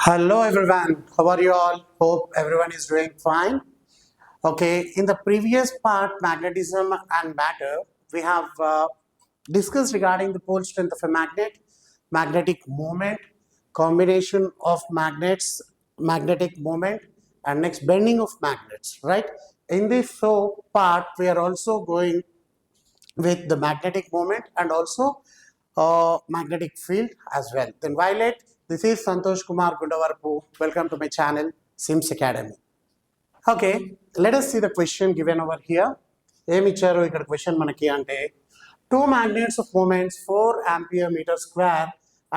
Hello everyone, how are you all? Hope everyone is doing fine. Okay, in the previous part, magnetism and matter, we have discussed regarding the pole strength of a magnet, magnetic moment, combination of magnets, magnetic moment, and next bending of magnets, right? In this part, we are also going with the magnetic moment and also magnetic field as well. Then Violet, this is Santosh Kumar Gundavarapu. Welcome to my channel, Sims Academy. Okay, let us see the question given over here. ఏమి ఇచ్చారు ఇక్కడ question మనకి అంటే two magnets of moments 4 ampere meter square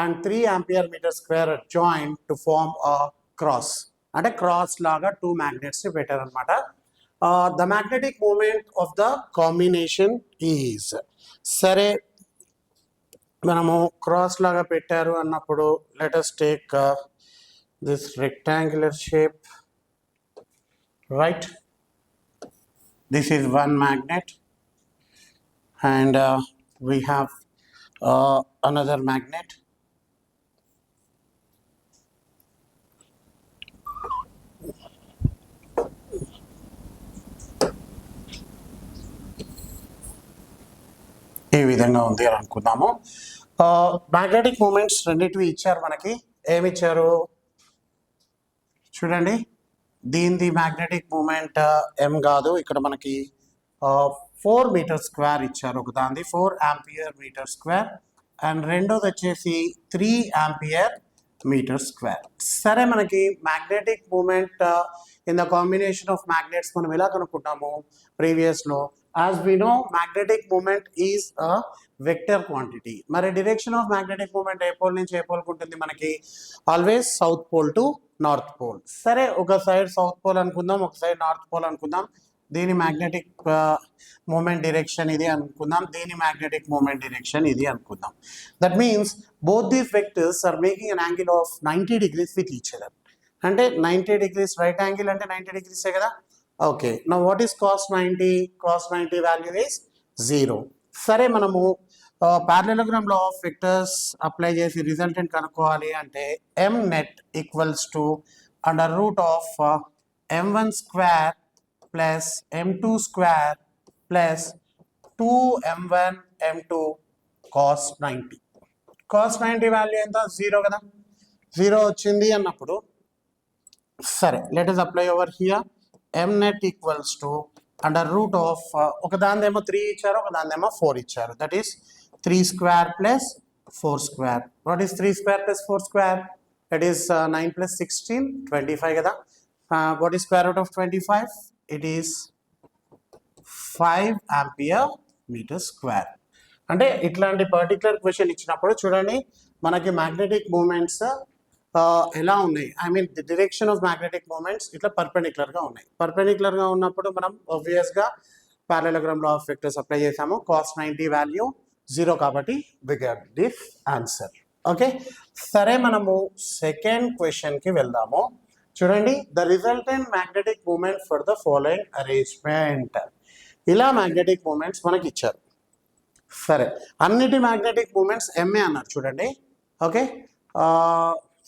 and 3 ampere meter square are joined to form a cross. అంటే cross లాగా two magnets పెట్టారు అనమాట. The magnetic moment of the combination is సరే మనము క్రాస్ లాగా పెట్టారు అన్నప్పుడు let us take this rectangular shape, right? This is one magnet and we have another magnet. ఈ విధంగా ఉంది అని అనుకుందాము. మ్యాగ్నెటిక్ మూమెంట్స్ రెండింటివి ఇచ్చారు మనకి. ఏమి ఇచ్చారు చూడండి, దీనిది మ్యాగ్నెటిక్ మూమెంట్ ఎం కాదు, ఇక్కడ మనకి 4 మీటర్ స్క్వేర్ ఇచ్చారు. ఒక దానిది 4 ఆంపియర్ మీటర్ స్క్వేర్ అండ్ రెండోది వచ్చేసి 3 ఆంపియర్ మీటర్ స్క్వేర్. సరే, మనకి magnetic moment in the combination of magnets మనం ఎలా కనుక్కుంటాము ప్రీవియస్లో. As we know, magnetic moment is a vector quantity. మరి డైరెక్షన్ ఆఫ్ మ్యాగ్నెటిక్ మూమెంట్ ఏ పోల్ నుంచి ఏ పోల్కి ఉంటుంది మనకి? Always south pole to north pole. సరే, ఒక సైడ్ సౌత్ పోల్ అనుకుందాం, ఒక సైడ్ నార్త్ పోల్ అనుకుందాం. దీని మ్యాగ్నెటిక్ మూమెంట్ డైరెక్షన్ ఇది అనుకుందాం, దీని మ్యాగ్నెటిక్ మూమెంట్ డైరెక్షన్ ఇది అనుకుందాం. That means both these vectors are making an angle of 90 degrees with each other. అంటే 90 degrees రైట్ యాంగిల్ అంటే 90 degrees కదా. Okay, now what is cos 90? cos 90 value is 0. సరే, మనము parallelogram law of vectors apply చేసి resultant కనుక్కోవాలి అంటే m net equals to under root of m1 square plus m2 square plus 2m1 m2 cos 90. cos 90 value ఎంత? 0 కదా. 0 వచ్చింది అన్నప్పుడు సరే, let us apply over here. m net equals to under root of ఒక దానిదేమో 3 ఇచ్చారు, ఒక దానిదేమో 4 ఇచ్చారు. That is 3 square plus 4 square. What is 3 square plus 4 square? It is 9 plus 16, 25 kada. What is square root of 25? It is 5 ampere meter square. అంటే ఇట్లాంటి particular question ఇచ్చినప్పుడు చూడండి, మనకి magnetic moments ఎలా ఉన్నాయి, I mean the direction of magnetic moments ఇట్లా పర్పెండిక్యులర్గా ఉన్నాయి. పర్పెండిక్యులర్గా ఉన్నప్పుడు మనం ఆబ్వియస్గా parallelogram law of vectors apply చేసాము. cos 90 వాల్యూ 0 కాబట్టి we get this answer. Okay, సరే, మనము సెకండ్ క్వశ్చన్కి వెళ్దాము. చూడండి, the resultant magnetic moment for the following arrangement. ఇలా మ్యాగ్నెటిక్ మూమెంట్స్ మనకి ఇచ్చారు. సరే, అన్నిటి మ్యాగ్నెటిక్ మూమెంట్స్ ఎంఏ అన్నారు చూడండి. ఓకే,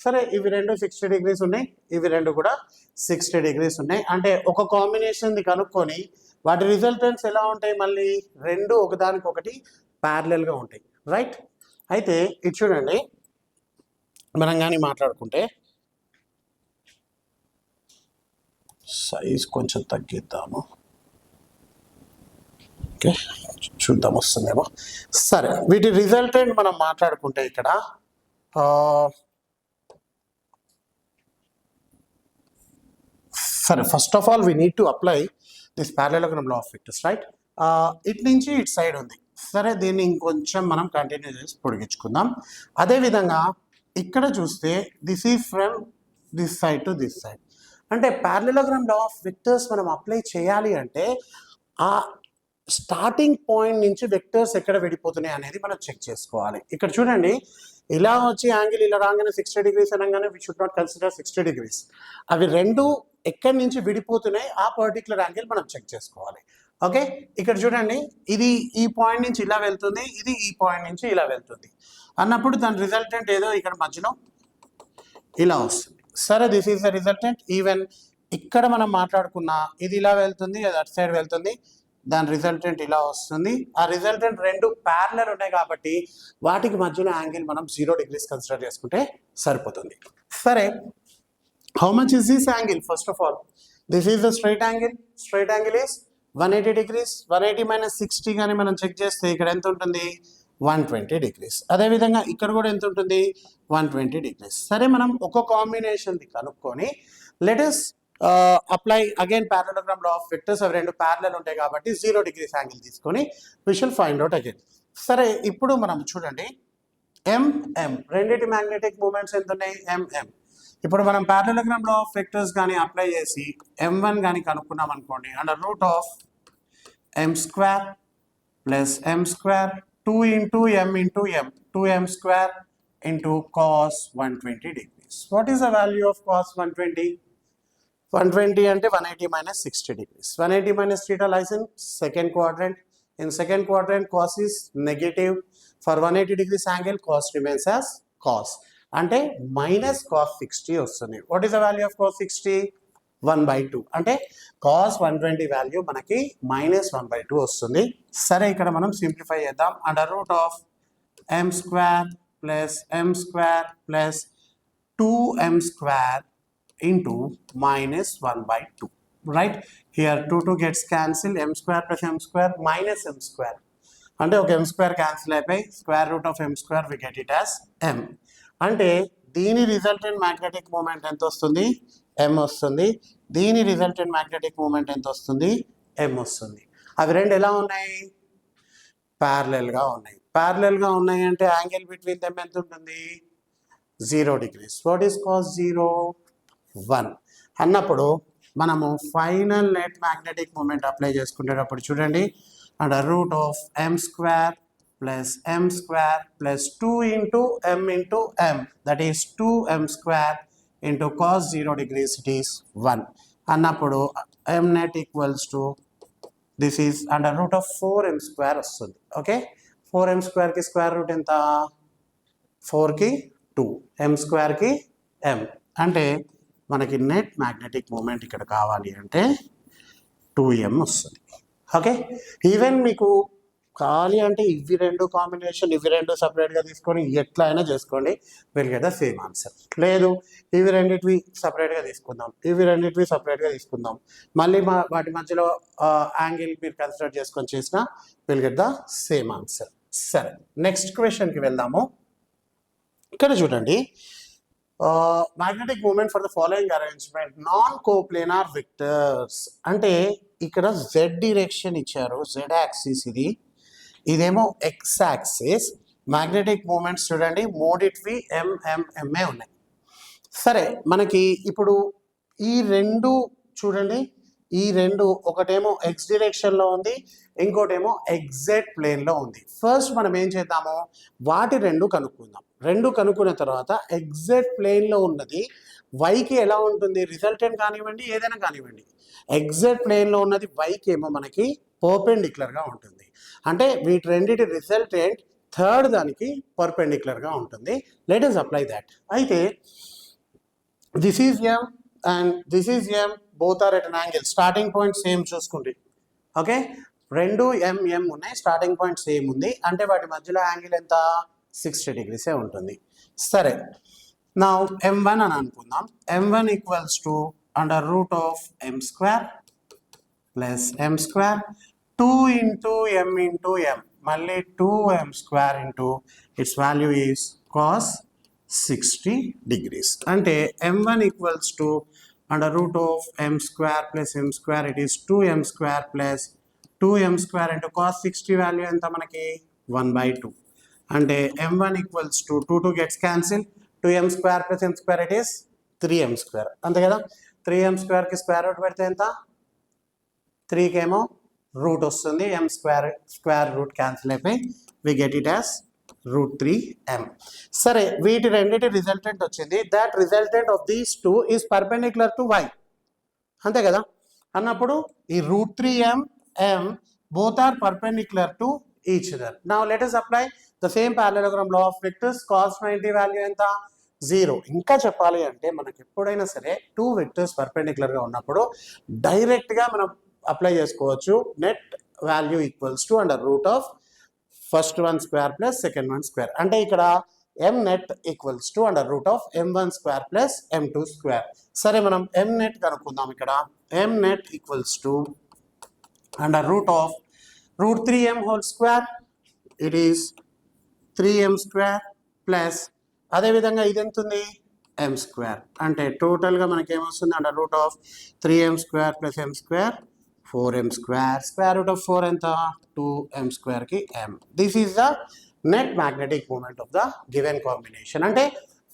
సరే, ఇవి రెండు 60 degrees ఉన్నాయి, ఇవి రెండు కూడా 60 degrees ఉన్నాయి. అంటే ఒక కాంబినేషన్ది కనుక్కొని వాటి రిజల్టెంట్స్ ఎలా ఉంటాయి, మళ్ళీ రెండు ఒకదానికొకటి ప్యారలల్గా ఉంటాయి, రైట్? అయితే ఇది చూడండి, మనం కానీ మాట్లాడుకుంటే సైజ్ కొంచెం తగ్గిద్దాము. ఓకే, చూద్దాం వస్తుందేమో. సరే, వీటి రిజల్టెంట్ మనం మాట్లాడుకుంటే ఇక్కడ సరే, first of all we need to apply this parallelogram law of vectors, right? ఇటు నుంచి ఇటు సైడ్ ఉంది. సరే, దీన్ని ఇంకొంచెం మనం కంటిన్యూ చేసి పొడిగించుకుందాం. అదేవిధంగా ఇక్కడ చూస్తే this is from this side to this side. అంటే పారలెలోగ్రామ్ లా ఆఫ్ వెక్టర్స్ మనం అప్లై చేయాలి అంటే ఆ స్టార్టింగ్ పాయింట్ నుంచి వెక్టర్స్ ఎక్కడ విడిపోతున్నాయి అనేది మనం చెక్ చేసుకోవాలి. ఇక్కడ చూడండి, ఇలా వచ్చి యాంగిల్ ఇలా రాగానే 60 degrees అనగానే we should not consider 60 degrees. అవి రెండు ఎక్కడి నుంచి విడిపోతున్నాయి ఆ పర్టికులర్ యాంగిల్ మనం చెక్ చేసుకోవాలి. ఓకే, ఇక్కడ చూడండి, ఇది ఈ పాయింట్ నుంచి ఇలా వెళ్తుంది, ఇది ఈ పాయింట్ నుంచి ఇలా వెళ్తుంది అన్నప్పుడు దాని రిజల్టెంట్ ఏదో ఇక్కడ మధ్యలో ఇలా వస్తుంది. సరే this is the resultant. Even ఇక్కడ మనం మాట్లాడుకున్న ఇది ఇలా వెళ్తుంది, అది అటు సైడ్ వెళ్తుంది, దాని రిజల్టెంట్ ఇలా వస్తుంది. ఆ రిజల్టెంట్ రెండు ప్యారలల్ ఉన్నాయి కాబట్టి వాటికి మధ్యలో యాంగిల్ మనం 0 degrees కన్సిడర్ చేసుకుంటే సరిపోతుంది. సరే, how much is this angle? First of all this is the straight angle. Straight angle is 180 degrees. 180 minus 60 కానీ మనం చెక్ చేస్తే ఇక్కడ ఎంత ఉంటుంది? 120 degrees. అదేవిధంగా ఇక్కడ కూడా ఎంత ఉంటుంది? 120 degrees. సరే, మనం ఒక కాంబినేషన్ది కనుక్కొని let's apply again parallelogram law of vectors. అవి రెండు ప్యారలల్ ఉంటాయి కాబట్టి 0 degrees యాంగిల్ తీసుకొని we shall find out again. సరే, ఇప్పుడు మనం చూడండి ఎంఎం రెండింటి మ్యాగ్నెటిక్ మూమెంట్స్ ఎంత ఉన్నాయి? ఎంఎం. ఇప్పుడు మనం ప్యారలలోగ్రామ్ లా ఆఫ్ వెక్టర్స్ కానీ అప్లై చేసి m1 కానీ కనుక్కున్నాం అనుకోండి, under root of m square plus m square 2 into m into m 2m square into cos 120 degrees. What is the value of cos 120? 120 అంటే 180 minus 60 degrees. 180 minus theta lies in second quadrant. In second quadrant, cos is negative. For 180 degrees angle, cos remains as cos. అంటే minus cos 60 వస్తుంది. What is the value of cos 60? 1/2. అంటే cos 120 value మనకి -1/2 వస్తుంది. సరే, ఇక్కడ మనం simplify చేద్దాం. Under root of m square plus m square plus 2m square into -1/2. Right? Here 2 gets cancelled. m square plus m square minus m square. అంటే ఒక m square cancel అయిపోయి square root of m square we get it as m. అంటే దీని resultant magnetic moment ఎంత వస్తుంది? m వస్తుంది. దీని resultant magnetic moment ఎంత వస్తుంది? m వస్తుంది. అవి రెండు ఎలా ఉన్నాయి? ప్యారలల్గా ఉన్నాయి. ప్యారలల్గా ఉన్నాయి అంటే యాంగిల్ బిట్వీన్ దెమ్ ఎంత ఉంటుంది? 0 degrees. What is cos 0? 1 అన్నప్పుడు మనము final net magnetic moment apply చేసుకునేటప్పుడు చూడండి, under root of m square plus m square plus 2 into m into m, that is 2m square into cos 0 degrees, it is 1 అన్నప్పుడు m net equals to this is under root of 4m square వస్తుంది. Okay, 4m square కి square root ఎంత? 4 కి 2, m square కి m. అంటే మనకి net magnetic moment ఇక్కడ కావాలి అంటే 2m వస్తుంది. ఓకే, ఈవెన్ మీకు ఖాళీ అంటే ఇవి రెండు కాంబినేషన్, ఇవి రెండు సపరేట్గా తీసుకొని ఎట్లా అయినా చేసుకోండి, will get the same answer. లేదు, ఇవి రెండింటివి సపరేట్గా తీసుకుందాం, ఇవి రెండింటివి సపరేట్గా తీసుకుందాం, మళ్ళీ వాటి మధ్యలో యాంగిల్ మీరు కన్సిడర్ చేసుకొని చేసినా will get the same answer. సరే, నెక్స్ట్ క్వశ్చన్కి వెళ్దాము. ఇక్కడ చూడండి, magnetic moment for the following arrangement non coplanar vectors. అంటే ఇక్కడ జెడ్ డైరెక్షన్ ఇచ్చారు, జెడ్ యాక్సిస్ ఇది, ఇదేమో ఎక్స్ యాక్సిస్. మ్యాగ్నెటిక్ మూమెంట్స్ చూడండి మూడిటివి ఎంఎంఎంఏ ఉన్నాయి. సరే, మనకి ఇప్పుడు ఈ రెండు చూడండి, ఈ రెండు ఒకటేమో ఎక్స్ డైరెక్షన్లో ఉంది, ఇంకోటేమో ఎగ్జాక్ట్ ప్లేన్లో ఉంది. ఫస్ట్ మనం ఏం చేద్దాము, వాటి రెండు కనుక్కుందాం. రెండు కనుక్కున్న తర్వాత ఎగ్జాక్ట్ ప్లేన్లో ఉన్నది వైకి ఎలా ఉంటుంది, రిజల్టెంట్ కానివ్వండి ఏదైనా కానివ్వండి, ఎగ్జాక్ట్ ప్లేన్లో ఉన్నది వైకి ఏమో మనకి పర్పెండిక్యులర్గా ఉంటుంది. అంటే వీటి రెండింటి రిజల్టెంట్ థర్డ్ దానికి పర్పెండిక్యులర్గా ఉంటుంది. Let us apply that. అయితే this is m and this is m, both are at an angle. Starting point same చూసుకోండి. ఓకే, రెండు ఎంఎం ఉన్నాయి, స్టార్టింగ్ పాయింట్ సేమ్ ఉంది, అంటే వాటి మధ్యలో యాంగిల్ ఎంత? 60 degrees ఉంటుంది. సరే, నా m1 అని అనుకుందాం. m1 equals to under root of m square plus m square 2 into m into m, మళ్ళీ 2m square into its value is cos 60 degrees. అంటే m1 equals to under root of m square plus m square, it is 2m square plus 2m square into cos 60 value ఎంత మనకి? 1/2. అంటే m1 equals to 2 gets cancelled, 2m square plus m square, it is 3m square. అంతే కదా, 3m square కి square root పెడితే ఎంత? 3కి ఏమో రూట్ వస్తుంది, m square square root cancel అయిపోయి we get it as √3m. సరే, వీటి రెండింటి రిజల్టెంట్ వచ్చింది. That resultant of these two is perpendicular to y. అంతే కదా, అన్నప్పుడు ఈ √3m m both are perpendicular to each other. Now let us apply the same parallelogram law of vectors. Cos 90 value ఎంత? 0. ఇంకా చెప్పాలి అంటే మనకి ఎప్పుడైనా సరే 2 వెక్టర్స్ పర్పెండిక్యులర్గా ఉన్నప్పుడు డైరెక్ట్గా మనం అప్లై చేసుకోవచ్చు. Net value equals to under root of first one square plus second one square. అంటే ఇక్కడ m net equals to under root of m1 square plus m2 square. సరే మనం m నెట్ కనుక్కుందాం. ఇక్కడ m net equals to under root of root 3m whole square, it is 3m square plus అదేవిధంగా ఇది ఎంత ఉంది m స్క్వేర్. అంటే టోటల్గా మనకి ఏమొస్తుంది under root of 3m square plus m square 4m square. Square root of 4 ఎంత 2m స్క్వేర్కి m. This is the net magnetic moment of the given combination. అంటే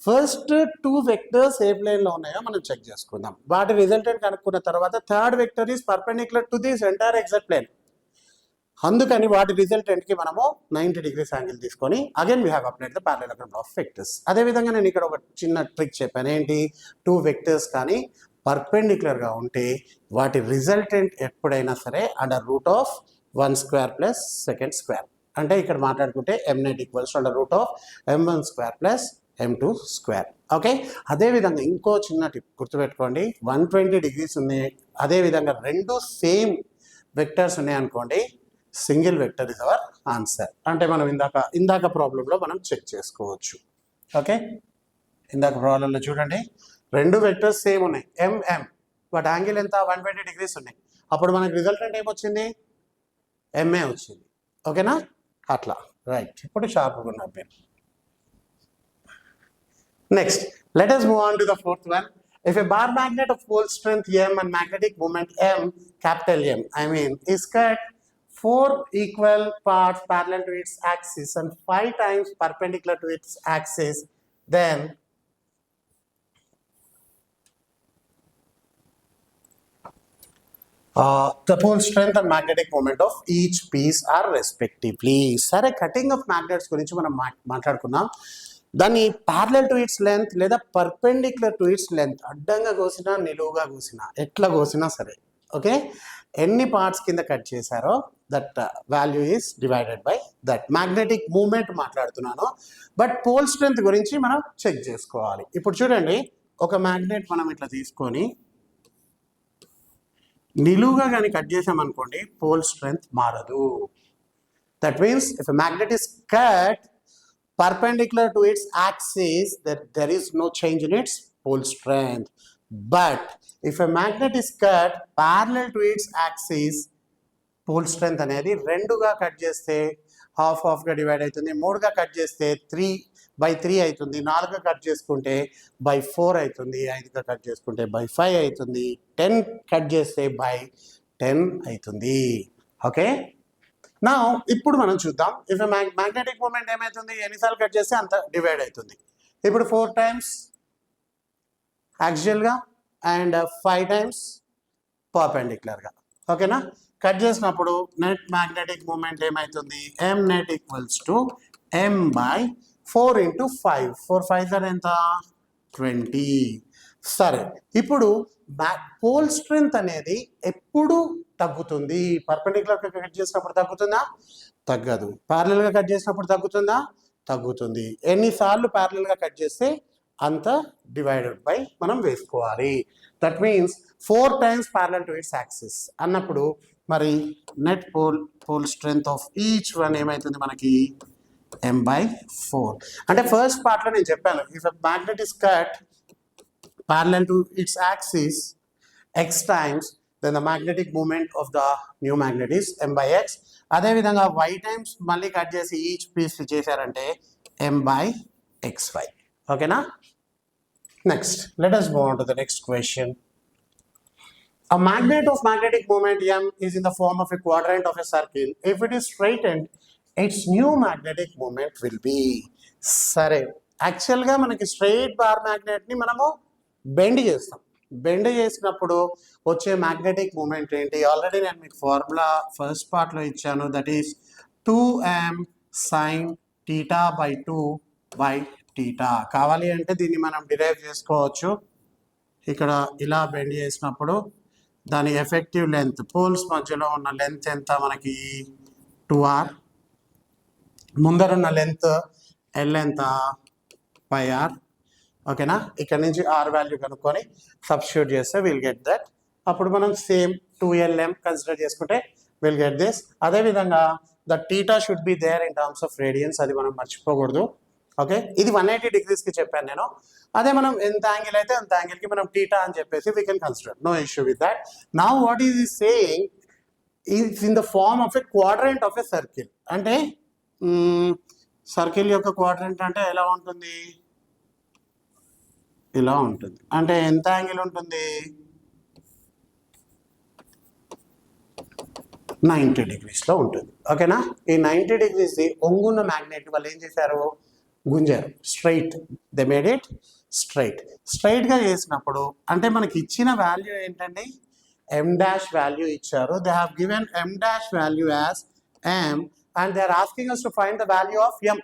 ఫస్ట్ 2 వెక్టర్స్ ఏ ప్లేన్లో ఉన్నాయో మనం చెక్ చేసుకుందాం. వాటి రిజల్టెంట్ కనుక్కున్న తర్వాత third vector is perpendicular to this entire exact plane. అందుకని వాటి రిజల్టెంట్కి మనము 90 degrees యాంగిల్ తీసుకొని again we have applied the parallelogram of vectors. అదేవిధంగా నేను ఇక్కడ ఒక చిన్న ట్రిక్ చెప్పాను. ఏంటి 2 వెక్టర్స్ కానీ పర్పెండిక్యులర్గా ఉంటే వాటి రిజల్టెంట్ ఎప్పుడైనా సరే under root of 1 square plus second square. అంటే ఇక్కడ మాట్లాడుకుంటే m net equals under root of m1 square plus m2 square. Okay, అదేవిధంగా ఇంకో చిన్న టిప్ గుర్తుపెట్టుకోండి. 120 degrees ఉంది, అదేవిధంగా రెండు సేమ్ వెక్టర్స్ ఉన్నాయి అనుకోండి, single vector is our answer. అంటే మనం ఇందాక ప్రాబ్లంలో మనం చెక్ చేసుకోవచ్చు. ఓకే, ఇందాక ప్రాబ్లంలో చూడండి, రెండు వెక్టర్స్ సేమ్ ఉన్నాయి mm, బట్ యాంగిల్ ఎంత 120 degrees ఉన్నాయి. అప్పుడు మనకి రిజల్టెంట్ ఏమొచ్చింది ma వచ్చింది. ఓకేనా, అట్లా రైట్. ఇప్పుడు షార్ప్గా ఉన్నారు మీరు. Next let us move on to the fourth one. If a bar magnet of pole strength m and magnetic moment m, capital M, is cut 4 equal parts parallel to its axis and 5 times perpendicular to its axis, then the pole strength and magnetic moment of each piece are respectively. సరే, cutting of magnets గురించి మనం మాట్లాడుకున్నాం. దాన్ని parallel to it's length లేదా perpendicular to it's length, అడ్డంగా కోసినా నిలువుగా కోసినా ఎట్లా కోసినా సరే, ఓకే, ఎన్ని పార్ట్స్ కింద కట్ చేశారో that value is divided by that. Magnetic moment మాట్లాడుతున్నాను, బట్ పోల్ స్ట్రెంత్ గురించి మనం చెక్ చేసుకోవాలి. ఇప్పుడు చూడండి, ఒక మ్యాగ్నెట్ మనం ఇట్లా తీసుకొని నిలువుగా కానీ కట్ చేసామనుకోండి, పోల్ స్ట్రెంత్ మారదు. That means if a magnet is cut perpendicular to its axis, that there is no change in its pole strength. But if a magnet is cut parallel to its axis, pole strength అనేది రెండుగా cut చేస్తే హాఫ్గా divide అవుతుంది, మూడుగా cut చేస్తే 3/3 అవుతుంది, 4గా cut చేసుకుంటే 4 అవుతుంది, 5గా cut చేసుకుంటే 5 అవుతుంది, 10 కట్ చేస్తే 10 అవుతుంది. ఓకే, నా ఇప్పుడు మనం చూద్దాం. ఇఫ్ మ్యాగ్నెటిక్ మూమెంట్ ఏమవుతుంది, ఎన్నిసార్లు కట్ చేస్తే అంత డివైడ్ అవుతుంది. ఇప్పుడు 4 times యాక్చువల్గా అండ్ 5 times పర్పెండిక్యులర్గా. ఓకేనా, కట్ చేసినప్పుడు నెట్ మ్యాగ్నెటిక్ మూమెంట్ ఏమవుతుంది, m net equals to m/4 × 5. 4 5 ఎంత 20. సరే, ఇప్పుడు పోల్ స్ట్రెంత్ అనేది ఎప్పుడు తగ్గుతుంది? పర్పెండిక్యులర్గా కట్ చేసినప్పుడు తగ్గుతుందా? తగ్గదు. ప్యారలల్గా కట్ చేసినప్పుడు తగ్గుతుందా? తగ్గుతుంది. ఎన్నిసార్లు ప్యారలల్గా కట్ చేస్తే అంత డివైడెడ్ బై మనం వేసుకోవాలి. That means 4 times parallel to its axis అన్నప్పుడు మరి net pole strength of each one ఏమవుతుంది మనకి m/4. అంటే ఫస్ట్ పార్ట్లో నేను చెప్పాను, if a magnet is cut parallel to its axis x times, then the magnetic moment of the new magnet is m/x. అదే విధంగా y times మళ్ళీ cut చేసి ఈచ్ పీస్ చేశారంటే m/xy. ఓకేనా, next let us move on to the next question. A magnet of magnetic moment m is in the form of a quadrant of a circle. If it is straightened, its new magnetic moment will be. సరే, యాక్చువల్గా మనకి straight bar మ్యాగ్నెట్ని మనము bend చేస్తాం. Bend చేసినప్పుడు వచ్చే magnetic moment ఏంటి? Already నేను మీకు ఫార్ములా ఫస్ట్ పార్ట్లో ఇచ్చాను, దట్ ఈస్ 2m sin θ/2/θ. కావాలి అంటే దీన్ని మనం డిరైవ్ చేసుకోవచ్చు. ఇక్కడ ఇలా బెండ్ చేసినప్పుడు దాని ఎఫెక్టివ్ లెంత్, పోల్స్ మధ్యలో ఉన్న లెంత్ ఎంత మనకి 2r, ముందరున్న లెంత్ l ఎంత πr, ఓకేనా. ఇక్కడ నుంచి ఆర్ వాల్యూ కనుక్కొని సబ్స్టిట్యూట్ చేస్తే విల్ గెట్ దట్. అప్పుడు మనం సేమ్ 2LM కన్సిడర్ చేసుకుంటే విల్ గెట్ దిస్. అదేవిధంగా the theta should be there in terms of radians, అది మనం మర్చిపోకూడదు. ఓకే, ఇది 180 degreesకి చెప్పాను నేను. అదే మనం ఎంత యాంగిల్ అయితే అంత యాంగిల్కి మనం టీటా అని చెప్పేసి we can consider, no issue with that. Now what is he saying is in the form of a quadrant of a circle. అంటే సర్కిల్ యొక్క క్వాడ్రంట్ అంటే ఎలా ఉంటుంది, ఇలా ఉంటుంది. అంటే ఎంత యాంగిల్ ఉంటుంది, 90 degreesలో ఉంటుంది. ఓకేనా. ఈ 90 degrees ఒంగున్న మ్యాగ్నెట్ వాళ్ళు ఏం చేశారు, గుంజారు. Straight, they made it straight. స్ట్రైట్గా చేసినప్పుడు అంటే మనకి ఇచ్చిన వాల్యూ ఏంటండి, m డాష్ వాల్యూ ఇచ్చారు. They have given m dash value as m and they are asking us to find the value of m.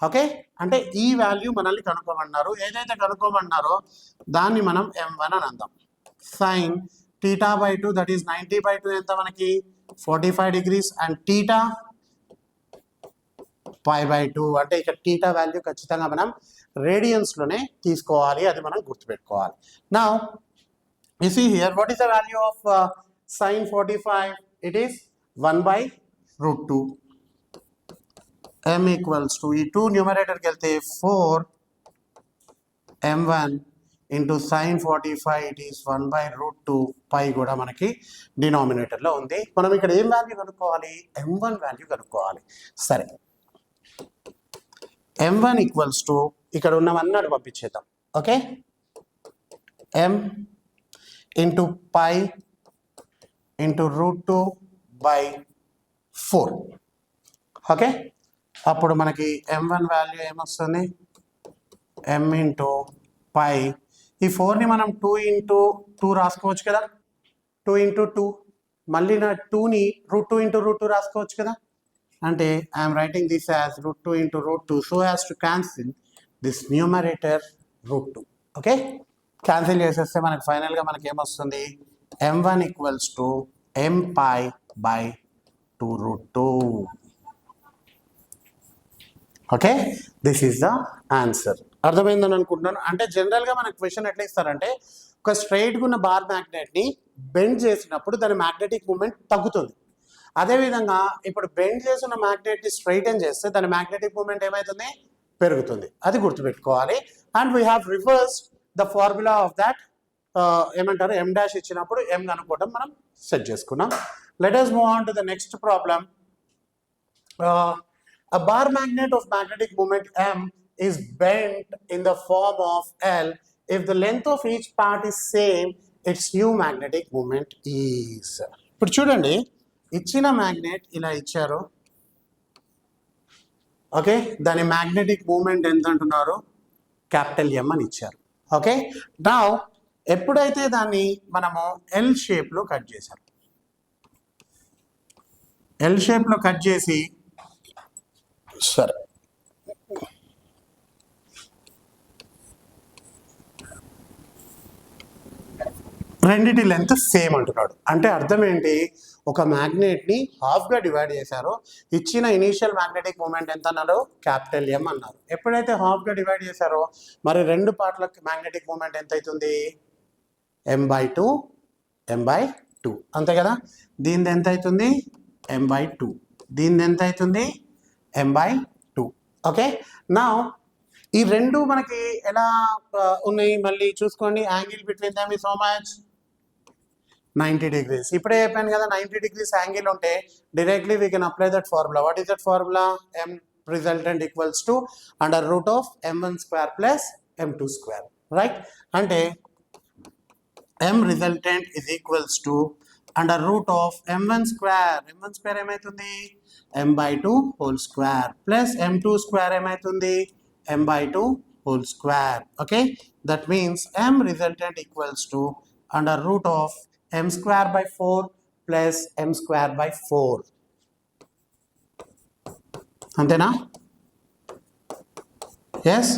Okay, అంటే ఈ వాల్యూ మనల్ని కనుక్కోమన్నారు. ఏదైతే కనుక్కోమన్నారో దాన్ని మనం m1 అని అందాం. Sine theta by 2 that is 90/2 ఎంత మనకి 45 degrees అండ్ టీటా π/2 అంటే ఇక్కడ టీటా వాల్యూ ఖచ్చితంగా మనం రేడియన్స్లోనే తీసుకోవాలి, అది మనం గుర్తుపెట్టుకోవాలి. Now you see here what is the value of sin 45, it is 1/√2. m equals to ఈ 2 న్యూమరేటర్కి వెళ్తే 4m1 into sin 45 it is 1/√2 పై కూడా మనకి డినామినేటర్లో ఉంది. మనం ఇక్కడ ఏం వాల్యూ కనుక్కోవాలి, m1 వాల్యూ కనుక్కోవాలి. సరే, m1 ఈక్వల్స్ టు ఇక్కడ ఉన్నవన్నాడు పంపించేద్దాం. Okay, m into pi into √2/4. Okay, అప్పుడు మనకి m1 వాల్యూ ఏమొస్తుంది, m ఇంటూ పై. ఈ 4ని మనం 2 ఇంటూ 2 రాసుకోవచ్చు కదా, 2 ఇంటూ 2. మళ్ళీ నా 2ని √2 ఇంటూ √2 రాసుకోవచ్చు కదా. అంటే I'm writing this as √2 into √2 so as to cancel this numerator √2. Okay, cancel చేసేస్తే మనకి ఫైనల్గా మనకి ఏమొస్తుంది, m1 equals to m π/2√2. Okay, this is the answer. అర్థమైందని అనుకుంటున్నాను. అంటే జనరల్గా మనకు క్వశ్చన్ ఎట్లా ఇస్తారంటే, ఒక స్ట్రైట్గా ఉన్న బార్ మ్యాగ్నెట్ని బెండ్ చేసినప్పుడు దాని మ్యాగ్నెటిక్ మూమెంట్ తగ్గుతుంది. అదేవిధంగా ఇప్పుడు బెండ్ చేసిన మ్యాగ్నెట్ని స్ట్రైటన్ చేస్తే దాని మ్యాగ్నెటిక్ మూమెంట్ ఏమవుతుంది, పెరుగుతుంది. అది గుర్తుపెట్టుకోవాలి. And we have reverse the formula of that. ఏమంటారు, m డాష్ ఇచ్చినప్పుడు m కనుక్కోవడం మనం సెట్ చేసుకున్నాం. Let us move on to the next problem. A bar magnet of magnetic moment m is bent in the form of L. If the length of each part is same, its new magnetic moment is. ఇప్పుడు చూడండి, ఇచ్చిన magnet ఇలా ఇచ్చారు. Okay, దాని magnetic moment ఎంత అంటున్నారు, capital M అని ఇచ్చారు. ఓకే, నౌ ఎప్పుడైతే దాన్ని మనము ఎల్ షేప్లో కట్ చేశారు, ఎల్ షేప్లో కట్ చేసి, సరే రెండిటి లెంత్ సేమ్ అంటున్నాడు. అంటే అర్థం ఏంటి, ఒక మ్యాగ్నెట్ని హాఫ్గా డివైడ్ చేశారు. ఇచ్చిన ఇనీషియల్ మ్యాగ్నెటిక్ మూమెంట్ ఎంత అన్నారు, క్యాపిటల్ M అన్నారు. ఎప్పుడైతే హాఫ్గా డివైడ్ చేశారో మరి రెండు పార్ట్లకు మ్యాగ్నెటిక్ మూమెంట్ ఎంత అవుతుంది, m/2 m/2 అంతే కదా. దీనిది ఎంత అవుతుంది, m/2. దీనిది ఎంత అవుతుంది, m/2. ఓకే, నా ఈ రెండు మనకి ఎలా ఉన్నాయి మళ్ళీ చూసుకోండి. Angle between them is how much, 90 degrees. ఇప్పుడే చెప్పాను కదా, 90 degrees యాంగిల్ ఉంటే directly we can apply that formula. What is that formula, m resultant equals to √of m1 square plus m2 square. Right, అంటే m resultant is equals to √of m1 square. m1 square ఏమవుతుంది, m/2 whole square plus m2 square ఏమవుతుంది, m/2 whole square. Okay, that means m resultant equals to √of m square by 4 plus m square by 4. అంతేనా, yes.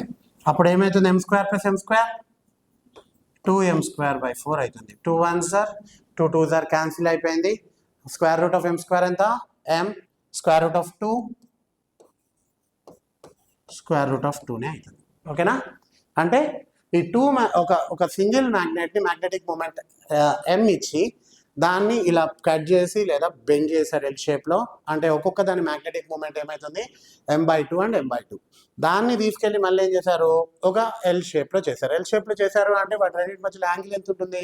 అప్పుడు ఏమవుతుంది, m square plus m square 2m square by 4 అవుతుంది. 2 1s are 2 2s are cancel అయిపోయింది. Square root of m square ఎంత, m square root of 2 square root of 2నే అవుతుంది. ఓకేనా? అంటే ఈ ఒక సింగిల్ మ్యాగ్నెట్ని మ్యాగ్నెటిక్ మూమెంట్ M ఇచ్చి దాన్ని ఇలా కట్ చేసి లేదా బెండ్ చేశారు ఎల్ షేప్లో. అంటే ఒక్కొక్క దాని మ్యాగ్నెటిక్ మూమెంట్ ఏమవుతుంది, M/2 అండ్ M/2. దాన్ని తీసుకెళ్ళి మళ్ళీ ఏం చేశారు, ఒక ఎల్ షేప్లో చేశారు. ఎల్ షేప్లో చేశారు అంటే వాటి రెండింటి మధ్యలో యాంగిల్ ఎంత ఉంటుంది,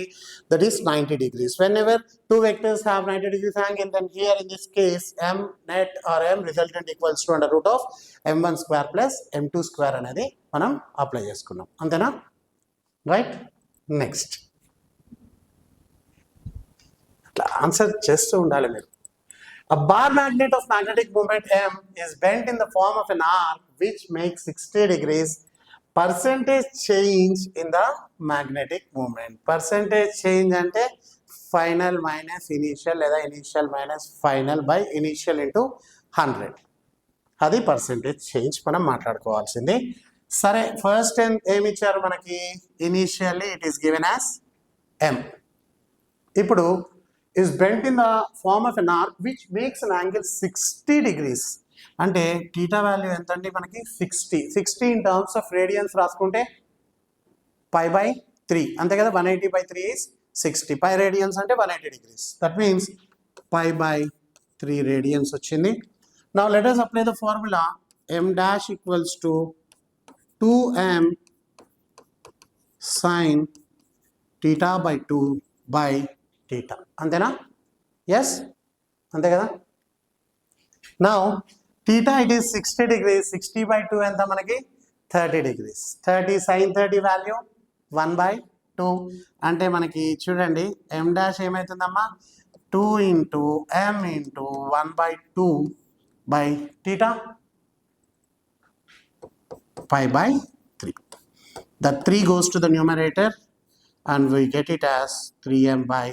that is 90 degrees. Whenever two vectors have 90 degrees angle, then here in this case M net or M resultant equals to under root of M1 square plus M2 square అనేది మనం apply చేసుకున్నాం. అంతేనా? Right. Next అట్లా answer చేస్తూ ఉండాలి మీరు. A bar magnet of magnetic moment M is bent in the form of an arc which makes 60 degrees. Percentage change in the magnetic moment. Percentage change అంటే final minus initial లేదా initial minus final by initial into 100. అది percentage change మనం మాట్లాడుకోవాల్సింది. సరే, first ఏమి ఇచ్చారు మనకి, initially it is given as M. ఇప్పుడు is bent in the form of an arc which makes an angle 60 degrees. అంటే θ value ఎంత అండి మనకి 60 in terms of radians రాసుకుంటే π/3 అంతే కదా. 180/3 is 60. π radians అంటే 180 degrees. That means π/3 radians వచ్చింది. Now let us apply the formula M dash equals to 2M sin θ/2 by θ. అంతేనా? ఎస్, అంతే కదా. Now θ it is 60 degrees. 60/2 ఎంత మనకి 30 degrees. 30 sin 30 వాల్యూ 1/2 అంటే మనకి చూడండి M dash ఏమవుతుందమ్మా, 2 into M into 1/2 by θ, π/3. The 3 goes to the numerator and we get it as 3M/π.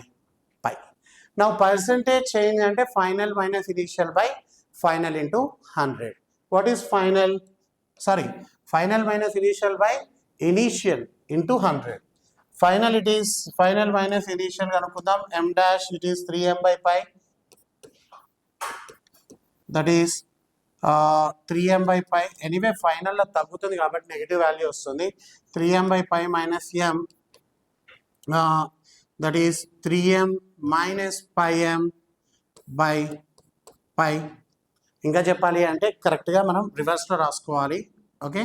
Now percentage change అంటే final minus initial by final into 100. What is final? Sorry, final minus initial by initial into 100. Final it is final minus initial కనుక్కుందాం. M dash it is 3M/π. That is 3M/π. Anyway ఫైనల్లో తగ్గుతుంది కాబట్టి negative value వస్తుంది. 3M/π minus M, that is 3M minus πm/π. ఇంకా చెప్పాలి అంటే కరెక్ట్గా మనం రివర్స్లో రాసుకోవాలి. ఓకే,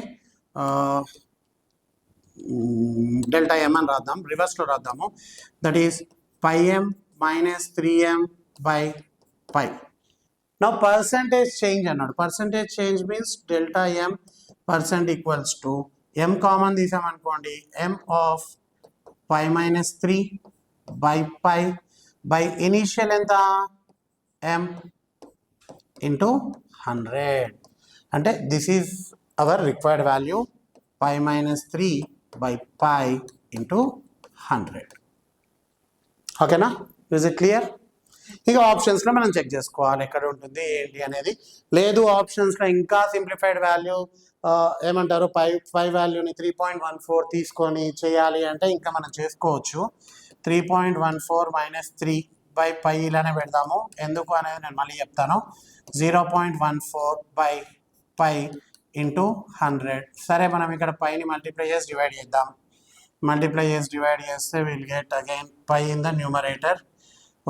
డెల్టా M అని రాద్దాం, రివర్స్లో రాద్దాము. That is πm minus 3M/π. నా పర్సంటేజ్ చేంజ్ అన్నాడు. Percentage change means delta M percent equals to M common తీసామనుకోండి, M of π-3 by π by initial ఎంత M into 100. అంటే this is our required value, π-3 by π into 100. ఓకేనా? Is it clear? ఇక ఆప్షన్స్లో మనం check చేసుకోవాలి ఎక్కడ ఉంటుంది ఏంటి అనేది. లేదు ఆప్షన్స్లో ఇంకా సింప్లిఫైడ్ వాల్యూ ఏమంటారు, పై వాల్యూని 3.14 తీసుకొని చేయాలి అంటే ఇంకా మనం చేసుకోవచ్చు. 3.14 minus 3 by π ఇలానే పెడదాము. ఎందుకు అనేది నేను మళ్ళీ చెప్తాను. 0.14 by π into 100. సరే, మనం ఇక్కడ పైని మల్టిప్లై చేసి డివైడ్ చేద్దాం. మల్టిప్లై చేసి డివైడ్ చేస్తే will get again pi in the numerator.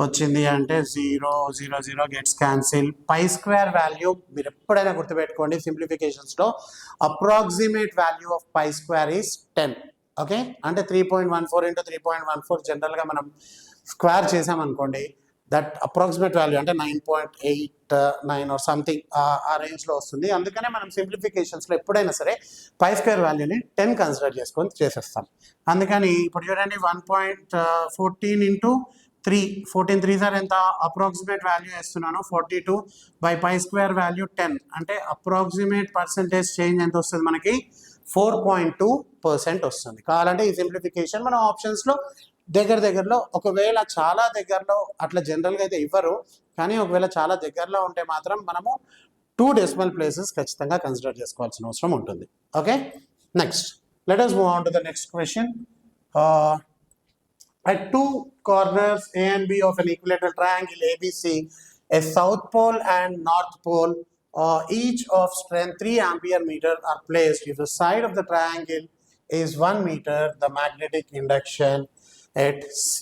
వచ్చింది అంటే 0 0 0 gets cancel. Pi square value మీరు ఎప్పుడైనా గుర్తుపెట్టుకోండి సింప్లిఫికేషన్స్లో, approximate value of pi square is 10. Okay, అంటే 3.14 into 3.14 జనరల్గా మనం స్క్వేర్ చేసామనుకోండి, దట్ అప్రాక్సిమేట్ వాల్యూ అంటే 9.89 ఆర్ సంథింగ్ ఆ రేంజ్లో వస్తుంది. అందుకనే మనం సింప్లిఫికేషన్స్లో ఎప్పుడైనా సరే పై స్క్వేర్ వాల్యూని 10 కన్సిడర్ చేసుకొని చేసేస్తాం. అందుకని ఇప్పుడు చూడండి 1.14 into 3, 14 3 సార్ ఎంత, అప్రాక్సిమేట్ వాల్యూ వేస్తున్నాను 42 by పై స్క్వేర్ వాల్యూ 10 అంటే అప్రాక్సిమేట్ పర్సెంటేజ్ చేంజ్ ఎంత వస్తుంది మనకి, 4.2% వస్తుంది. కావాలంటే ఈ సింప్లిఫికేషన్ మనం ఆప్షన్స్లో దగ్గరలో, ఒకవేళ చాలా దగ్గరలో అట్లా జనరల్గా అయితే ఇవ్వరు, కానీ ఒకవేళ చాలా దగ్గరలో ఉంటే మాత్రం మనము 2 decimal places ఖచ్చితంగా కన్సిడర్ చేసుకోవాల్సిన అవసరం ఉంటుంది. Okay, next let us move on to the next question. At 2 corners A and B of an equilateral triangle ABC, a south pole and north pole each of strength 3 ampere meter are placed. If the side of the triangle is 1 meter, the magnetic induction at C.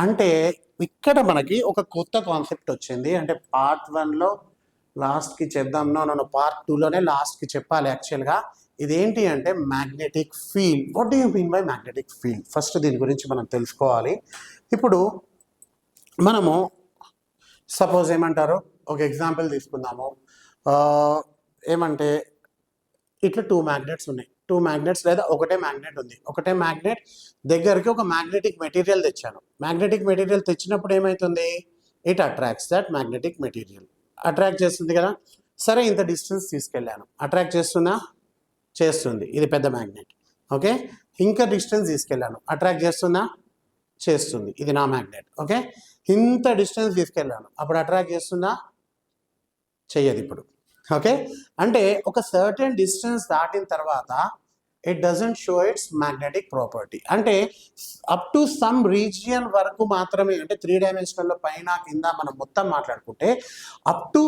అంటే ఇక్కడ మనకి ఒక కొత్త concept వచ్చింది. అంటే part 1లో లాస్ట్కి చెప్దాం, నన్ను పార్ట్ 2లోనే లాస్ట్కి చెప్పాలి యాక్చువల్గా. ఇదేంటి అంటే magnetic field. What do you mean by magnetic field? First దీని గురించి మనం తెలుసుకోవాలి. ఇప్పుడు మనము సపోజ్ ఏమంటారు, ఒక ఎగ్జాంపుల్ తీసుకుందాము. ఏమంటే ఇట్లా 2 మ్యాగ్నెట్స్ ఉన్నాయి. 2 మ్యాగ్నెట్స్ లేదా ఒకటే మ్యాగ్నెట్ ఉంది. ఒకటే మ్యాగ్నెట్ దగ్గరికి ఒక మ్యాగ్నెటిక్ మెటీరియల్ తెచ్చాను. మ్యాగ్నెటిక్ మెటీరియల్ తెచ్చినప్పుడు ఏమవుతుంది? It attracts that magnetic material. Attract చేస్తుంది కదా. సరే, ఇంత డిస్టెన్స్ తీసుకెళ్ళాను. అట్రాక్ట్ చేస్తుందా? చేస్తుంది. ఇది పెద్ద మ్యాగ్నెట్. ఓకే, ఇంకా డిస్టెన్స్ తీసుకెళ్ళాను. అట్రాక్ట్ చేస్తుందా? చేస్తుంది. ఇది నా మ్యాగ్నెట్. ఓకే, ఇంత డిస్టెన్స్ తీసుకెళ్ళాను. అప్పుడు అట్రాక్ట్ చేస్తుందా? చెయ్యదు ఇప్పుడు. ఓకే, అంటే ఒక సర్టెన్ డిస్టెన్స్ దాటిన తర్వాత it doesn't show it's magnetic property. అంటే అప్ టు సమ్ రీజియన్ వరకు మాత్రమే, అంటే 3 డైమెన్షనల్లో పైన కింద మనం మొత్తం మాట్లాడుకుంటే up to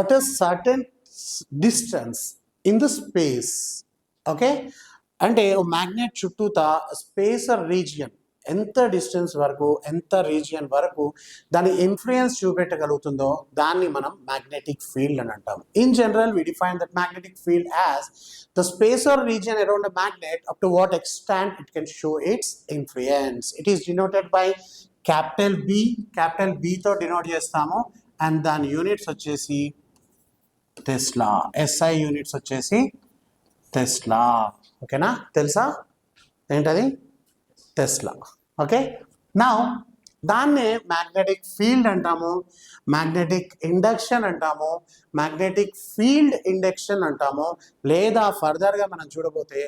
at a certain distance in the space. Okay, అంటే మ్యాగ్నెట్ చుట్టూతా స్పేస్ ఆర్ రీజియన్ ఎంత డిస్టెన్స్ వరకు, ఎంత రీజియన్ వరకు దాని ఇన్ఫ్లుయెన్స్ చూపెట్టగలుగుతుందో దాన్ని మనం మ్యాగ్నెటిక్ ఫీల్డ్ అని అంటాం. In general we define that magnetic field as the space or region around a magnet up to what extent it can show its influence. It is denoted by capital B. capital B తో denote చేస్తాము. And దాని units వచ్చేసి Tesla. SI units వచ్చేసి Tesla. ఓకేనా? తెలుసా ఏంటది? Tesla. Okay, now దాన్నే magnetic field అంటాము, మ్యాగ్నెటిక్ ఇండక్షన్ అంటాము, మ్యాగ్నెటిక్ ఫీల్డ్ ఇండక్షన్ అంటాము, లేదా ఫర్దర్గా మనం చూడబోతే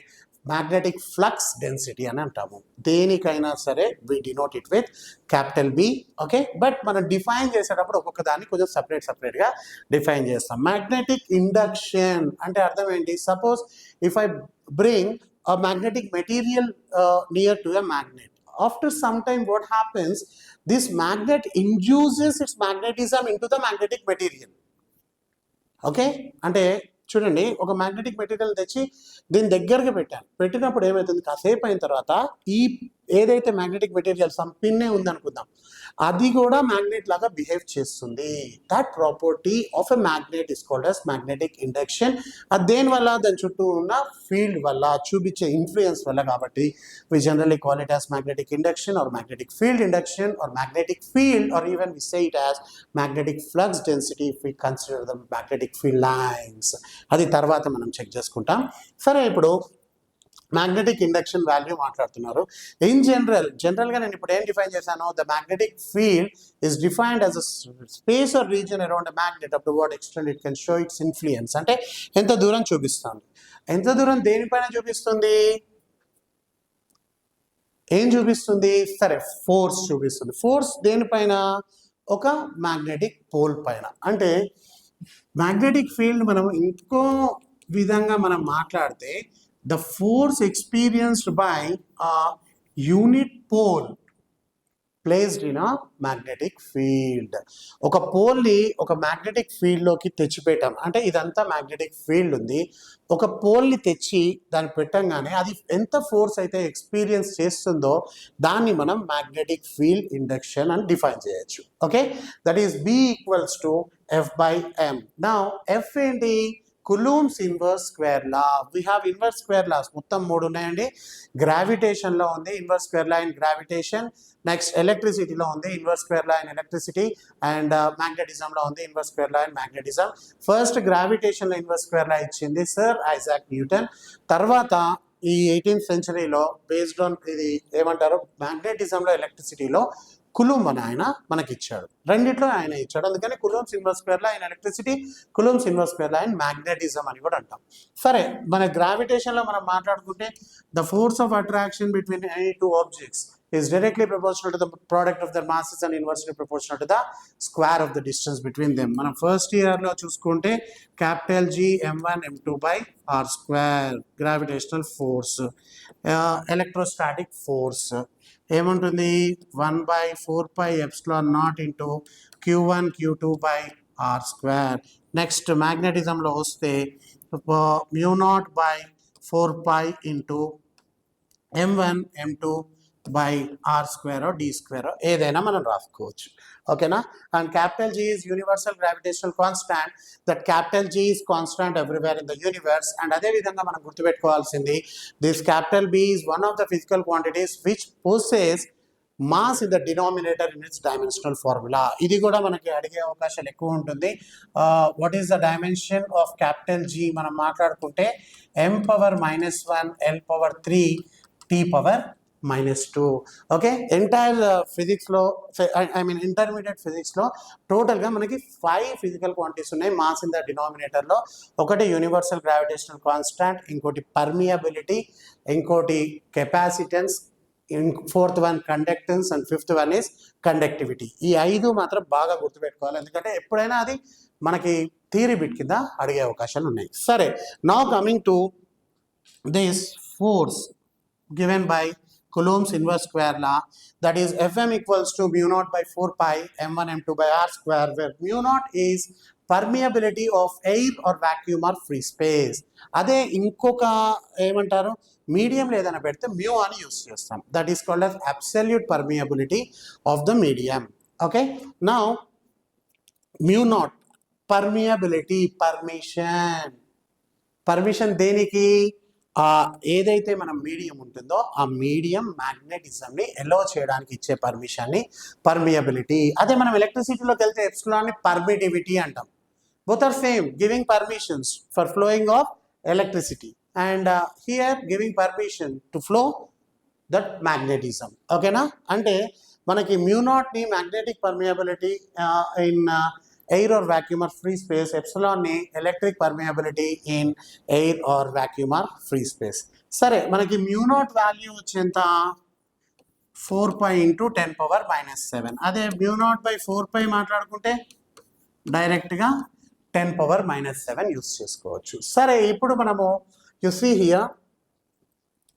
మ్యాగ్నెటిక్ ఫ్లక్స్ డెన్సిటీ అని అంటాము. దేనికైనా సరే we denote it with capital B. Okay, but మనం డిఫైన్ చేసేటప్పుడు ఒక్కొక్క దాన్ని కొంచెం సపరేట్గా డిఫైన్ చేస్తాం. మ్యాగ్నెటిక్ ఇండక్షన్ అంటే అర్థం ఏంటి? Suppose if I bring a magnetic material near to a magnet. After some time what happens? This magnet induces its magnetism into the magnetic material. Okay, అంటే చూడండి, ఒక మ్యాగ్నెటిక్ మెటీరియల్ తెచ్చి దీని దగ్గరగా పెట్టాను. పెట్టినప్పుడు ఏమవుతుంది? కాసేపు అయిన తర్వాత ఈ ఏదైతే మ్యాగ్నెటిక్ మెటీరియల్ సమ్ పిన్నే ఉందనుకుందాం, అది కూడా మ్యాగ్నెట్ లాగా బిహేవ్ చేస్తుంది. That property of a magnet is called as magnetic induction. అది దేనివల్ల? దాని చుట్టూ ఉన్న ఫీల్డ్ వల్ల, చూపించే ఇన్ఫ్లుయెన్స్ వల్ల. కాబట్టి we generally call it as magnetic induction or magnetic field induction or magnetic field, or even we say it as magnetic flux density if we consider the magnetic field lines. అది తర్వాత మనం check చేసుకుంటాం. సరే, ఇప్పుడు magnetic induction value మాట్లాడుతున్నారు. In జనరల్గా నేను ఇప్పుడు ఏం డిఫైన్ చేశాను? The magnetic field is defined as a space or region around a magnet up to what extent it can show its influence. అంటే ఎంత దూరం చూపిస్తుంది. ఎంత దూరం దేనిపైన చూపిస్తుంది? ఏం చూపిస్తుంది? సరే, ఫోర్స్ చూపిస్తుంది. ఫోర్స్ దేనిపైన? ఒక మ్యాగ్నెటిక్ పోల్ పైన. అంటే మ్యాగ్నెటిక్ ఫీల్డ్ మనం ఇంకో విధంగా మనం మాట్లాడితే the force experienced by a unit pole placed in a magnetic field. ఒక పోల్ని ఒక మ్యాగ్నెటిక్ ఫీల్డ్లోకి తెచ్చిపెట్టాం. అంటే ఇదంతా మ్యాగ్నెటిక్ ఫీల్డ్ ఉంది. ఒక పోల్ని తెచ్చి దాన్ని పెట్టంగానే అది ఎంత ఫోర్స్ అయితే ఎక్స్పీరియన్స్ చేస్తుందో దాన్ని మనం మ్యాగ్నెటిక్ ఫీల్డ్ ఇండక్షన్ అని డిఫైన్ చేయొచ్చు. Okay, that is B equals to F/m. Now F ఏంటి? Coulomb's inverse square law. We have inverse square laws మొత్తం 3 ఉన్నాయండి. గ్రావిటేషన్లో ఉంది inverse square law in gravitation. Next ఎలక్ట్రిసిటీలో ఉంది inverse square law in electricity. And మ్యాగ్నెటిజంలో ఉంది inverse square law in magnetism. First గ్రావిటేషన్లో ఇన్వర్స్ స్క్వేర్ లా ఇచ్చింది సర్ ఐజాక్ న్యూటన్. తర్వాత ఈ 18th సెంచరీలో బేస్డ్ ఆన్ ఇది ఏమంటారు, మ్యాగ్నెటిజంలో ఎలక్ట్రిసిటీలో కులూమ్ అని ఆయన మనకి ఇచ్చాడు. రెండిట్లో ఆయన ఇచ్చాడు. అందుకని coulombs inverse square law in electricity, coulombs inverse square law in magnetism అని కూడా అంటాం. సరే, మన గ్రావిటేషన్లో మనం మాట్లాడుకుంటే the force of attraction between any 2 objects is directly proportional to the product of their masses and inversely proportional to the square of the distance between them. మనం first ఇయర్లో చూసుకుంటే capital G m1 m2 by r square gravitational force. Electrostatic force ఏముంటుంది? 1/4πε0 into q1 q2 by R square. Next మ్యాగ్నెటిజంలో వస్తే mu naught by 4π into m1 m2 by R square D square ఏదైనా మనం రాసుకోవచ్చు. ఓకేనా? And capital G is universal gravitational constant. That capital G is constant everywhere in the universe. And అదే విధంగా మనం గుర్తుపెట్టుకోవాల్సింది, this capital B is one of the physical quantities which possess mass in the denominator in its dimensional formula. ఇది కూడా మనకి అడిగే అవకాశాలు ఎక్కువ ఉంటుంది. What is the dimension of capital G మనం మాట్లాడుకుంటే m⁻⁻1 l⁻3 t⁻⁻2. Okay, entire ఫిజిక్స్లో ఐ మీన్ ఇంటర్మీడియట్ ఫిజిక్స్లో టోటల్గా మనకి 5 ఫిజికల్ క్వాంటిటీస్ ఉన్నాయి మాస్ ఇన్ ద డినామినేటర్లో. ఒకటి యూనివర్సల్ గ్రావిటేషనల్ కాన్స్టాంట్, ఇంకోటి పర్మియబిలిటీ, ఇంకోటి capacitance, fourth one conductance and fifth one is conductivity. ఈ 5 మాత్రం బాగా గుర్తుపెట్టుకోవాలి, ఎందుకంటే ఎప్పుడైనా అది మనకి థియరీ బిట్ కింద అడిగే అవకాశాలు ఉన్నాయి. సరే, now coming to this force given by Coulomb's inverse square law, that is Fm equals to mu naught by 4π m1 m2 by r square, where mu naught is permeability of air or vacuum or free space. అదే ఇంకొక ఏమంటారు, medium లేదని పెడితే mu అని use చేస్తాం. That is called as absolute permeability of the medium. Okay, now mu naught permeability, permission దేనికి, ఏదైతే మనం మీడియం ఉంటుందో ఆ మీడియం మ్యాగ్నెటిజంని ఎలో చేయడానికి ఇచ్చే పర్మిషన్ని పర్మియబిలిటీ. అదే మనం ఎలక్ట్రిసిటీలోకి వెళ్తే ఎప్సిలాన్ని పర్మిటివిటీ అంటాం. Both are same, giving permissions for flowing of electricity, and here giving permission to flow that magnetism. ఓకేనా? అంటే మనకి మ్యూ నాట్ని magnetic permeability in air or vacuum or free space, ఎప్సిలాన్ని electric permeability in air or vacuum or free space. సరే, మనకి mu naught value వచ్చేంత 4π into 10⁻⁻7. అదే mu naught by 4π మాట్లాడుకుంటే డైరెక్ట్గా 10⁻⁻7 యూస్ చేసుకోవచ్చు. సరే, ఇప్పుడు మనము యు సీ హియర్,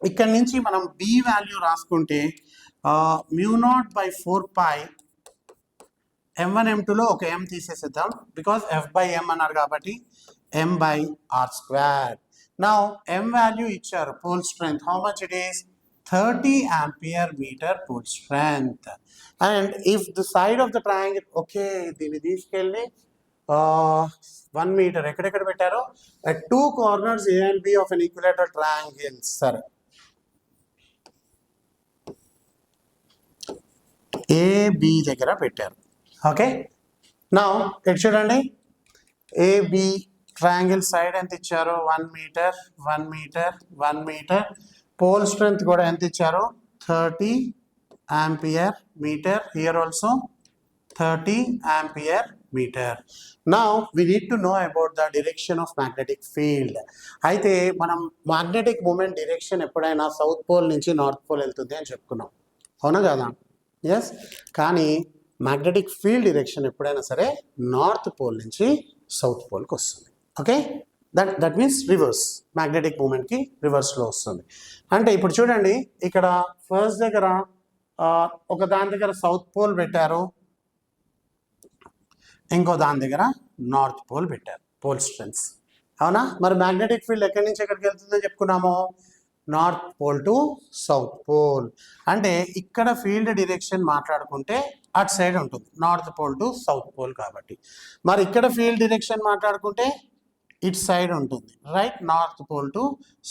ఇక్కడ నుంచి మనం బి వాల్యూ రాసుకుంటే మ్యూ నాట్ బై 4π m1 m2లో ఒక m తీసేసేద్దాం, బికాస్ f/m అన్నారు కాబట్టి m/r square. Now m value ఇచ్చారు, pole strength how much it is 30 ampere metre pole strength. And if the side of the triangle, okay దీన్ని తీసుకెళ్ళి 1 metre ఎక్కడెక్కడ పెట్టారో, at 2 corners A and B of an equilateral triangle. సరే, AB దగ్గర పెట్టారు. Okay, now ఇటు చూడండి, AB triangle side ఎంత ఇచ్చారో 1 metre 1 metre 1 metre, pole strength కూడా ఎంత ఇచ్చారో 30 ampere metre, here also 30 ampere metre. Now we need to know about the direction of magnetic field. అయితే మనం మ్యాగ్నెటిక్ మూమెంట్ డైరెక్షన్ ఎప్పుడైనా సౌత్ పోల్ నుంచి నార్త్ పోల్ వెళ్తుంది అని చెప్పుకున్నాం, అవునా కదా? ఎస్, కానీ మ్యాగ్నెటిక్ ఫీల్డ్ డైరెక్షన్ ఎప్పుడైనా సరే నార్త్ పోల్ నుంచి సౌత్ పోల్కి వస్తుంది. Okay, that means reverse, magnetic మూమెంట్కి రివర్స్లో వస్తుంది. అంటే ఇప్పుడు చూడండి, ఇక్కడ ఫస్ట్ దగ్గర ఒక దాని దగ్గర సౌత్ పోల్ పెట్టారు, ఇంకో దాని దగ్గర నార్త్ పోల్ పెట్టారు, పోల్ స్ట్రెంగ్త్స్, అవునా? మరి మ్యాగ్నెటిక్ ఫీల్డ్ ఎక్కడి నుంచి ఎక్కడికి వెళ్తుందో చెప్పుకున్నాము, north pole to south pole. అంటే ఇక్కడ ఫీల్డ్ డైరెక్షన్ మాట్లాడుకుంటే అటు సైడ్ ఉంటుంది, north pole to south pole కాబట్టి. మరి ఇక్కడ ఫీల్డ్ డైరెక్షన్ మాట్లాడుకుంటే ఇటు సైడ్ ఉంటుంది, right, north pole to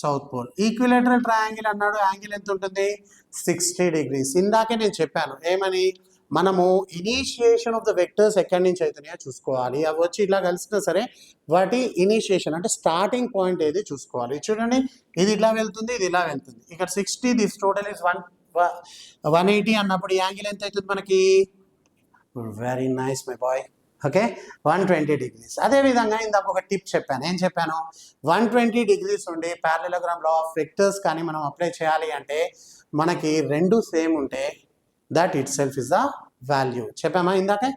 south pole. Equilateral triangle అన్నాడు, యాంగిల్ ఎంత ఉంటుంది, 60 degrees. ఇందాకే నేను చెప్పాను ఏమని, మనము ఇనీషియేషన్ ఆఫ్ ద వెక్టర్స్ ఎక్కడి నుంచి అవుతున్నాయో చూసుకోవాలి. అవి వచ్చి ఇలా కలిసినా సరే వాటి ఇనీషియేషన్ అంటే స్టార్టింగ్ పాయింట్ ఏది చూసుకోవాలి. చూడండి, ఇది ఇలా వెళ్తుంది, ఇది ఇలా వెళ్తుంది, ఇక్కడ 60, దిస్ టోటల్ ఇస్ 180 అన్నప్పుడు యాంగిల్ ఎంత అవుతుంది మనకి, very nice my boy, okay, 120 degrees. అదేవిధంగా ఇందాక ఒక టిప్ చెప్పాను, ఏం చెప్పాను, 120 degrees ఉండి పారలెలోగ్రామ్ లా ఆఫ్ వెక్టర్స్ కానీ మనం అప్లై చేయాలి అంటే మనకి రెండు సేమ్ ఉంటే that it itself is the. చెప్పామా ఇందాకే?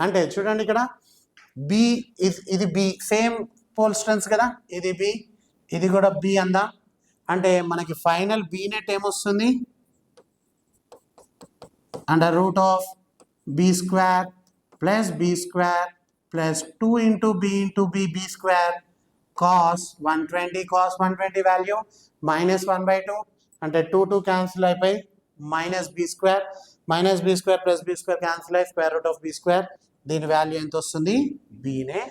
అంటే చూడండి, ఇక్కడ బి ఇది బి, సేమ్ పోల్ స్ట్రెంగ్త్స్ కదా, ఇది బి, ఇది కూడా బి అందా. అంటే మనకి ఫైనల్ బి నెట్ ఏమొస్తుంది, under root of B square plus B square plus 2 into b square cos 120 value minus 1 by 2 అంటే 2 cancel అయిపోయి minus b square plus b square cancel అయి square root of b square దీని value ఎంత వస్తుంది bనే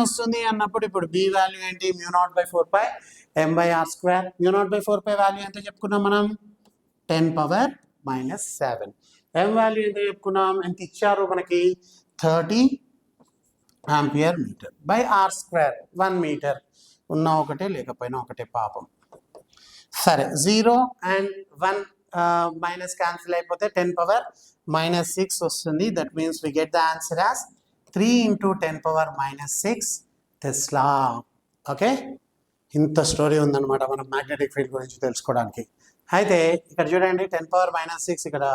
వస్తుంది అన్నప్పుడు ఇప్పుడు b వాల్యూ ఏంటి mu0/4 m by r square mu0/4 value ఎంత చెప్పుకున్నాం మనం 10⁻⁻7 m వాల్యూ ఎంత చెప్పుకున్నాం ఎంత ఇచ్చారు మనకి 30 ampere metre by r square 1 metre ఉన్న ఒకటే లేకపోయినా ఒకటే పాపం సరే 0 and 1 మైనస్ క్యాన్సిల్ అయిపోతే 10⁻⁻6 వస్తుంది that means we get the answer as 3 into 10⁻⁻6 tesla okay ఇంత స్టోరీ ఉందన్నమాట మనం మ్యాగ్నెటిక్ ఫీల్డ్ గురించి తెలుసుకోవడానికి అయితే ఇక్కడ చూడండి 10⁻⁻6 ఇక్కడ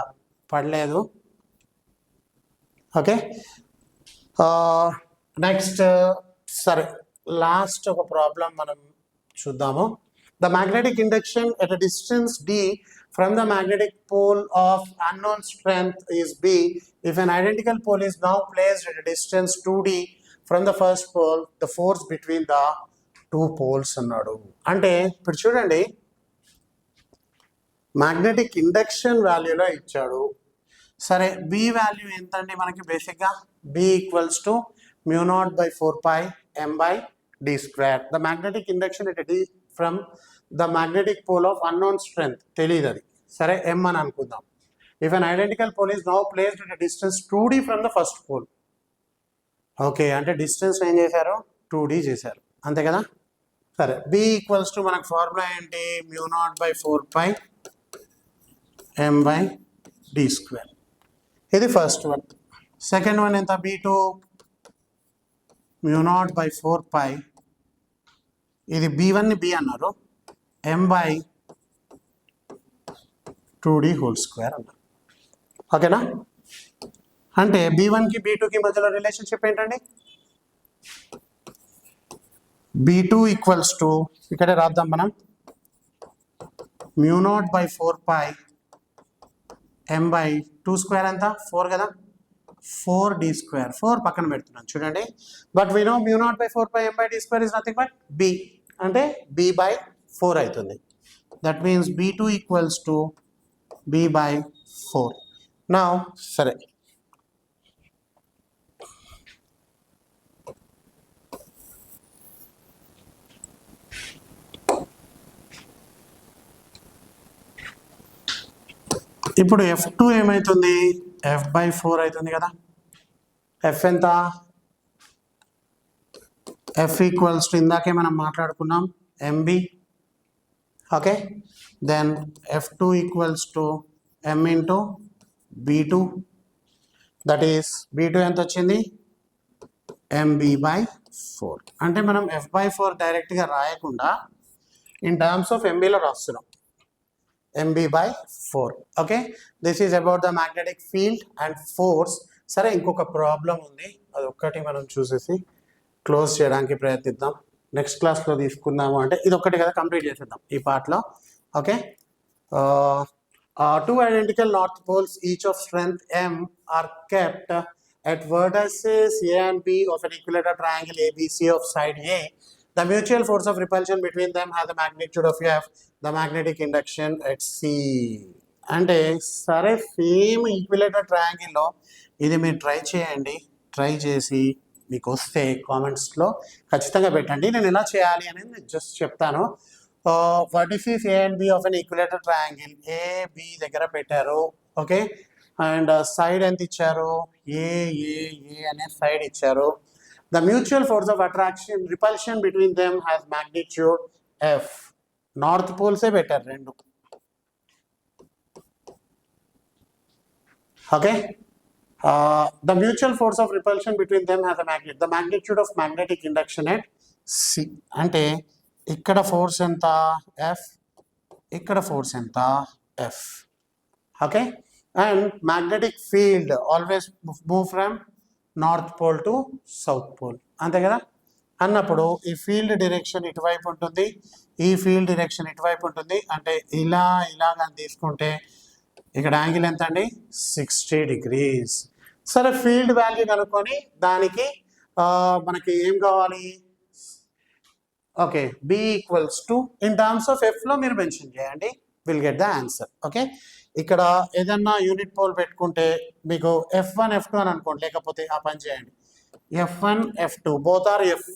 పడలేదు ఓకే నెక్స్ట్ సరే లాస్ట్ ఒక ప్రాబ్లం మనం చూద్దాము the magnetic induction at a distance d from the magnetic pole of unknown strength is b if an identical pole is now placed at a distance 2d from the first pole the force between the two poles అన్నాడు అంటే ఇప్పుడు చూడండి magnetic induction వాల్యూలో ఇచ్చాడు సరే b value ఎంత అండి మనకి బేసిక్గా b equals to mu0/4 m by d square the magnetic induction at a d from the magnetic pole of unknown strength తెలియదు అది సరే m అని అనుకుందాం if an identical pole is now placed at a distance 2d from the first pole okay అంటే distance ఏం చేశారు 2d చేశారు అంతే కదా సరే b ఈక్వల్స్ టు మనకు ఫార్ములా ఏంటి mu0/4 m by d square ఇది ఫస్ట్ వన్ సెకండ్ వన్ ఎంత b2 mu0/4 ఇది b1 b అన్నారు m by 2d whole square అన్నారు ఓకేనా అంటే b1కి b2కి మధ్యలో రిలేషన్షిప్ ఏంటండి b2 ఈక్వల్స్ టు ఇక్కడే రాద్దాం మనం mu0/4 m by 2 స్క్వేర్ ఎంత 4 కదా 4d square 4 పక్కన పెడుతున్నాను చూడండి but we know mu0/4 m by d square is nothing but b అంటే b by 4 అవుతుంది that means b2 equals to b by 4 now సరే ఇప్పుడు f2 ఏమవుతుంది f/4 అవుతుంది కదా f ఎంత f ఈక్వల్స్ టు ఇందాకే మనం మాట్లాడుకున్నాం mb okay then f2 equals to m into b2 that is b2 ఎంత వచ్చింది mb/4 అంటే మనం f/4 డైరెక్ట్గా రాయకుండా ఇన్ టర్మ్స్ ఆఫ్ mb లో రాస్తున్నాం mb/4 okay this is about the magnetic field and force సరే ఇంకొక ప్రాబ్లం ఉంది అది ఒక్కటి మనం చూసేసి క్లోజ్ చేయడానికి ప్రయత్నిద్దాం నెక్స్ట్ క్లాస్లో తీసుకుందాము అంటే ఇది ఒక్కటి కదా కంప్లీట్ చేసేద్దాం ఈ పార్ట్లో okay two identical north poles each of strength m are kept at vertices a and b of an equilateral triangle abc of side a the mutual force of repulsion between them has the magnitude of f the magnetic induction at c అంటే సరే same equilateral ట్రయాంగిల్లో ఇది మీరు try చేయండి try చేసి మీకు వస్తే కామెంట్స్లో ఖచ్చితంగా పెట్టండి నేను ఎలా చేయాలి అనేది నేను జస్ట్ చెప్తాను vertices a and b of an equilateral triangle a b దగ్గర పెట్టారు ఓకే అండ్ సైడ్ ఎంత ఇచ్చారు ఏ అనే సైడ్ ఇచ్చారు the mutual force of attraction repulsion between them has magnitude F north పోల్సే పెట్టారు రెండు okay the mutual force of repulsion between them has a magnitude the magnitude of magnetic induction at c అంటే ఇక్కడ force ఎంత F ఇక్కడ force ఎంత F okay and magnetic field always move from north pole to south pole అంతే కదా అన్నప్పుడు ఈ field direction ఇటువైపు ఉంటుంది ఈ ఫీల్డ్ డైరెక్షన్ ఇటువైపు ఉంటుంది అంటే ఇలాగా తీసుకుంటే ఇక్కడ యాంగిల్ ఎంత అండి 60 degrees సరే ఫీల్డ్ వాల్యూ కనుక్కొని దానికి మనకి ఏం కావాలి, okay B equals to in terms of ఎఫ్లో మీరు మెన్షన్ చేయండి, will get the answer. Okay, ఇక్కడ ఏదన్నా యూనిట్ పోల్ పెట్టుకుంటే మీకు F1 F2 అని అనుకోండి, లేకపోతే ఆ పని చేయండి F1 F2 both are F,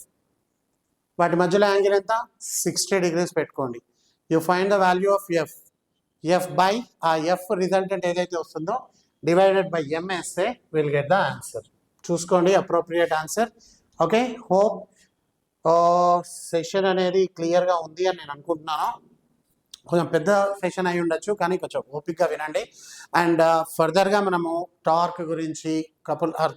వాటి మధ్యలో యాంగిల్ ఎంత 60 degrees పెట్టుకోండి. You find the value of F by ఆ ఎఫ్ రిజల్టెంట్ ఏదైతే వస్తుందో డివైడెడ్ బై ఎం వేస్తే విల్ గెట్ ద ఆన్సర్. చూసుకోండి appropriate answer. Okay, hope session అనేది క్లియర్గా ఉంది అని నేను అనుకుంటున్నాను. కొంచెం పెద్ద సెషన్ అయి ఉండొచ్చు, కానీ కొంచెం ఓపిక్గా వినండి. అండ్ ఫర్దర్గా మనము టార్క్ గురించి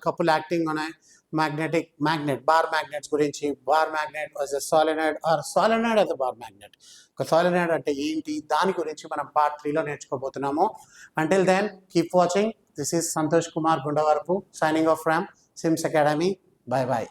కపుల్ యాక్టింగ్ ఉన్నాయి, మ్యాగ్నెట్ బార్ మ్యాగ్నెట్స్ గురించి, bar magnet was a solenoid or solenoid as a bar magnet, ఒక సాలినాయిడ్ అంటే ఏంటి దాని గురించి మనం పార్ట్ 3లో నేర్చుకోబోతున్నాము. Until then keep watching. This is Santosh Kumar Gundavarapu signing off from SIMS Academy. Bye bye.